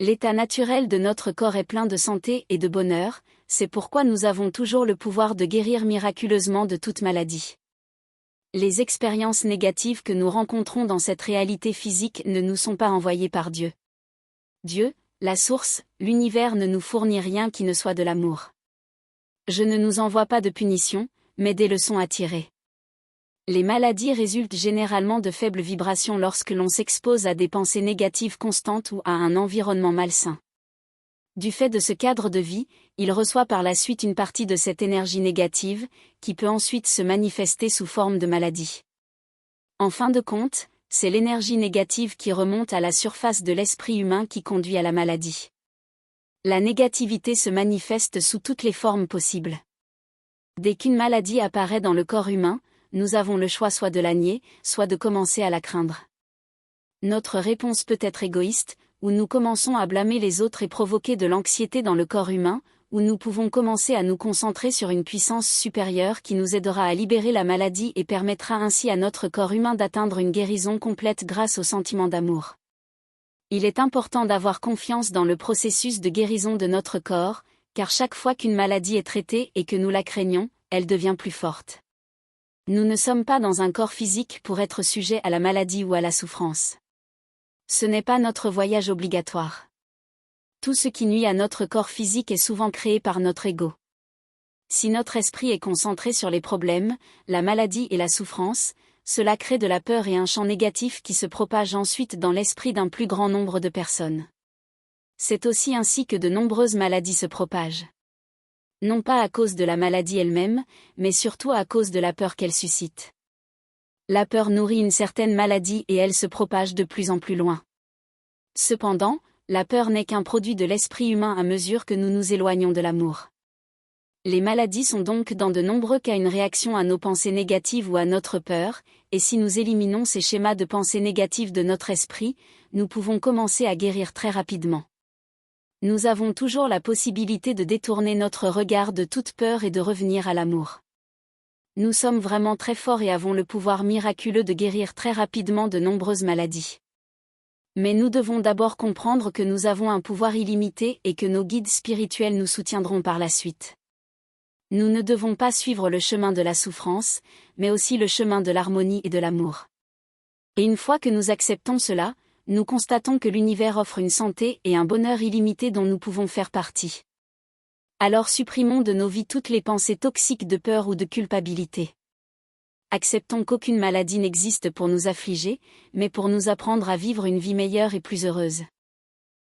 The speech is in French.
L'état naturel de notre corps est plein de santé et de bonheur, c'est pourquoi nous avons toujours le pouvoir de guérir miraculeusement de toute maladie. Les expériences négatives que nous rencontrons dans cette réalité physique ne nous sont pas envoyées par Dieu. Dieu, la source, l'univers ne nous fournit rien qui ne soit de l'amour. Je ne nous envoie pas de punition, mais des leçons à tirer. Les maladies résultent généralement de faibles vibrations lorsque l'on s'expose à des pensées négatives constantes ou à un environnement malsain. Du fait de ce cadre de vie, il reçoit par la suite une partie de cette énergie négative, qui peut ensuite se manifester sous forme de maladie. En fin de compte, c'est l'énergie négative qui remonte à la surface de l'esprit humain qui conduit à la maladie. La négativité se manifeste sous toutes les formes possibles. Dès qu'une maladie apparaît dans le corps humain, nous avons le choix soit de la nier, soit de commencer à la craindre. Notre réponse peut être égoïste, où nous commençons à blâmer les autres et provoquer de l'anxiété dans le corps humain, où nous pouvons commencer à nous concentrer sur une puissance supérieure qui nous aidera à libérer la maladie et permettra ainsi à notre corps humain d'atteindre une guérison complète grâce au sentiment d'amour. Il est important d'avoir confiance dans le processus de guérison de notre corps, car chaque fois qu'une maladie est traitée et que nous la craignons, elle devient plus forte. Nous ne sommes pas dans un corps physique pour être sujets à la maladie ou à la souffrance. Ce n'est pas notre voyage obligatoire. Tout ce qui nuit à notre corps physique est souvent créé par notre ego. Si notre esprit est concentré sur les problèmes, la maladie et la souffrance, cela crée de la peur et un champ négatif qui se propage ensuite dans l'esprit d'un plus grand nombre de personnes. C'est aussi ainsi que de nombreuses maladies se propagent. Non pas à cause de la maladie elle-même, mais surtout à cause de la peur qu'elle suscite. La peur nourrit une certaine maladie et elle se propage de plus en plus loin. Cependant, la peur n'est qu'un produit de l'esprit humain à mesure que nous nous éloignons de l'amour. Les maladies sont donc dans de nombreux cas une réaction à nos pensées négatives ou à notre peur, et si nous éliminons ces schémas de pensées négatives de notre esprit, nous pouvons commencer à guérir très rapidement. Nous avons toujours la possibilité de détourner notre regard de toute peur et de revenir à l'amour. Nous sommes vraiment très forts et avons le pouvoir miraculeux de guérir très rapidement de nombreuses maladies. Mais nous devons d'abord comprendre que nous avons un pouvoir illimité et que nos guides spirituels nous soutiendront par la suite. Nous ne devons pas suivre le chemin de la souffrance, mais aussi le chemin de l'harmonie et de l'amour. Et une fois que nous acceptons cela, nous constatons que l'univers offre une santé et un bonheur illimité dont nous pouvons faire partie. Alors supprimons de nos vies toutes les pensées toxiques de peur ou de culpabilité. Acceptons qu'aucune maladie n'existe pour nous affliger, mais pour nous apprendre à vivre une vie meilleure et plus heureuse.